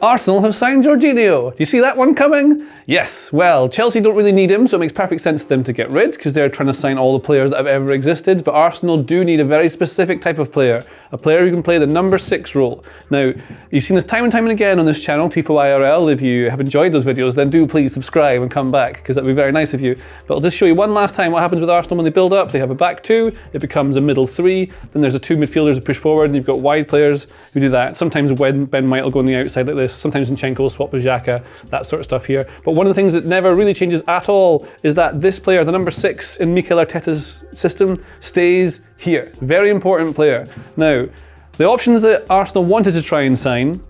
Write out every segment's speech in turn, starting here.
Arsenal have signed Jorginho. Do you see that one coming? Yes. Well, Chelsea don't really need him, so it makes perfect sense for them to get rid, because they're trying to sign all the players that have ever existed. But Arsenal do need a very specific type of player, a player who can play the number 6 role. Now, you've seen this time and time and again on this channel, Tifo IRL. If you have enjoyed those videos, then do please subscribe and come back, because that'd be very nice of you. But I'll just show you one last time what happens with Arsenal when they build up. They have a back 2, it becomes a middle 3, then there's a 2 midfielders who push forward, and you've got wide players who do that. Sometimes when Ben White will go on the outside like this, sometimes Zinchenko will swap with Xhaka, that sort of stuff here. But one of the things that never really changes at all is that this player, the number 6 in Mikel Arteta's system, stays here. Very important player. Now, the options that Arsenal wanted to try and sign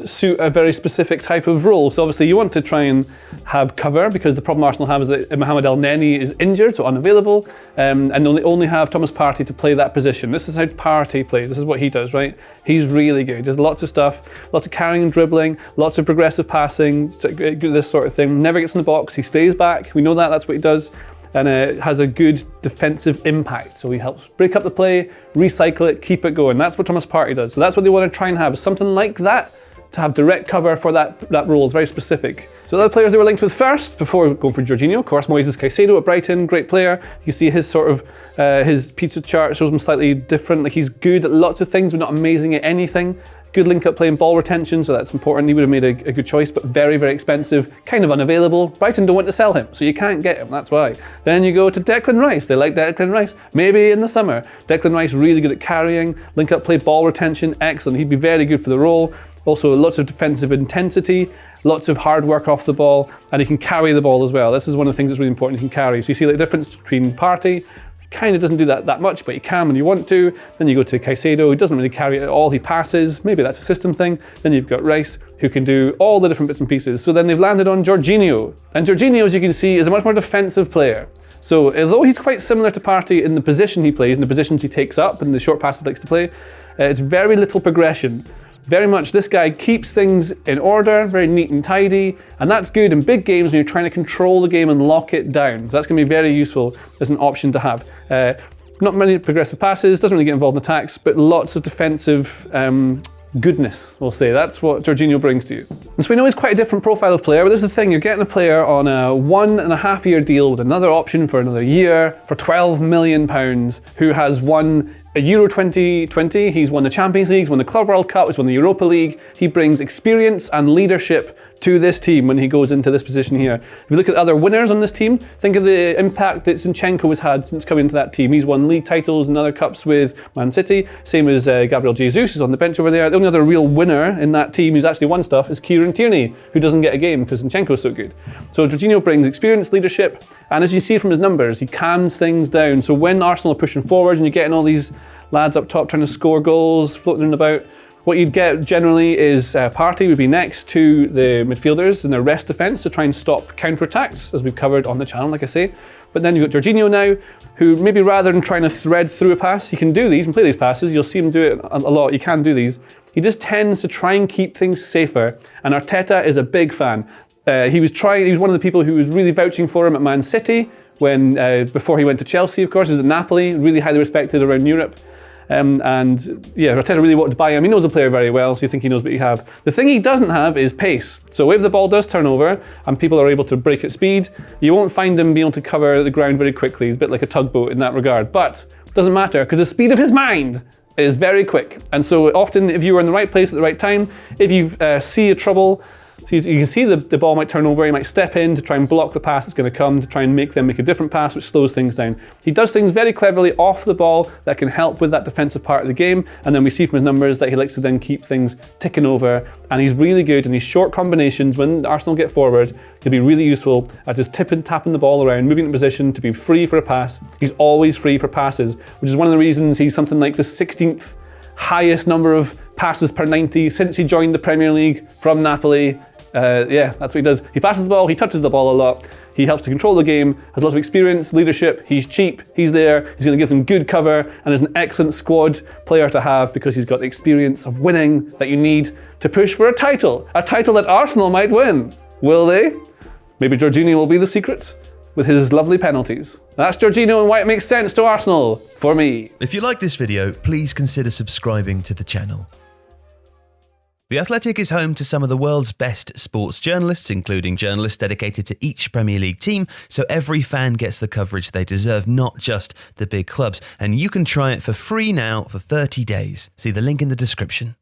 suit a very specific type of role. So obviously you want to try and have cover, because the problem Arsenal have is that Mohamed El Neni is injured, so unavailable, and they only have Thomas Partey to play that position. This is how Partey plays. This is what he does, right? He's really good. There's lots of stuff, lots of carrying and dribbling, lots of progressive passing, this sort of thing. Never gets in the box. He stays back. We know that. That's what he does. And it has a good defensive impact. So he helps break up the play, recycle it, keep it going. That's what Thomas Partey does. So that's what they want to try and have, something like that, to have direct cover for that role. It's very specific. So the other players they were linked with first, before going for Jorginho, of course, Moises Caicedo at Brighton, great player. You see his sort of, his pizza chart shows him slightly different. Like, he's good at lots of things, but not amazing at anything. Good link-up play and ball retention, so that's important. He would have made a good choice, but very, very expensive, kind of unavailable. Brighton don't want to sell him, so you can't get him, that's why. Then you go to Declan Rice. They like Declan Rice, maybe in the summer. Declan Rice, really good at carrying, link-up play, ball retention, excellent. He'd be very good for the role. Also, lots of defensive intensity, lots of hard work off the ball, and he can carry the ball as well. This is one of the things that's really important, he can carry. So you see the difference between Partey. Kind of doesn't do that much, but you can when you want to. Then you go to Caicedo, who doesn't really carry it at all, he passes. Maybe that's a system thing. Then you've got Rice, who can do all the different bits and pieces. So then they've landed on Jorginho. And Jorginho, as you can see, is a much more defensive player. So although he's quite similar to Partey in the position he plays, and the positions he takes up, and the short passes he likes to play, it's very little progression. Very much, this guy keeps things in order, very neat and tidy, and that's good in big games when you're trying to control the game and lock it down. So that's going to be very useful as an option to have. Not many progressive passes, doesn't really get involved in attacks, but lots of defensive goodness, we'll say. That's what Jorginho brings to you. And so we know he's quite a different profile of player, but there's the thing, you're getting a player on a 1.5-year deal with another option for another year for £12 million, who has won a Euro 2020, he's won the Champions League, he's won the Club World Cup, he's won the Europa League. He brings experience and leadership to this team when he goes into this position here. If you look at other winners on this team, think of the impact that Zinchenko has had since coming into that team. He's won league titles and other cups with Man City, same as Gabriel Jesus is on the bench over there. The only other real winner in that team who's actually won stuff is Kieran Tierney, who doesn't get a game because Zinchenko's so good. So Jorginho brings experience, leadership, and as you see from his numbers, he calms things down. So when Arsenal are pushing forward and you're getting all these lads up top trying to score goals, floating about, what you'd get generally is Partey would be next to the midfielders in their rest defence to try and stop counter-attacks, as we've covered on the channel, like I say. But then you've got Jorginho now, who maybe rather than trying to thread through a pass, he can do these and play these passes. You'll see him do it a lot. You can do these. He just tends to try and keep things safer, and Arteta is a big fan. He was one of the people who was really vouching for him at Man City when before he went to Chelsea, of course. He was at Napoli, really highly respected around Europe. And yeah, Arteta really wanted to buy him. He knows the player very well, so you think he knows what you have. The thing he doesn't have is pace. So if the ball does turn over and people are able to break at speed, you won't find him being able to cover the ground very quickly. He's a bit like a tugboat in that regard. But it doesn't matter, because the speed of his mind is very quick. And so often, if you are in the right place at the right time, if you see a trouble, so you can see the ball might turn over, he might step in to try and block the pass that's going to come, to try and make them make a different pass, which slows things down. He does things very cleverly off the ball that can help with that defensive part of the game, and then we see from his numbers that he likes to then keep things ticking over, and he's really good in these short combinations. When Arsenal get forward, he'll be really useful at just tapping the ball around, moving in position to be free for a pass. He's always free for passes, which is one of the reasons he's something like the 16th highest number of passes per 90 since he joined the Premier League from Napoli. Yeah, that's what he does. He passes the ball, he touches the ball a lot, he helps to control the game, has lots of experience, leadership, he's cheap, he's there, he's going to give them good cover, and is an excellent squad player to have because he's got the experience of winning that you need to push for a title that Arsenal might win. Will they? Maybe Jorginho will be the secret with his lovely penalties. That's Jorginho and why it makes sense to Arsenal, for me. If you like this video, please consider subscribing to the channel. The Athletic is home to some of the world's best sports journalists, including journalists dedicated to each Premier League team, so every fan gets the coverage they deserve, not just the big clubs. And you can try it for free now for 30 days. See the link in the description.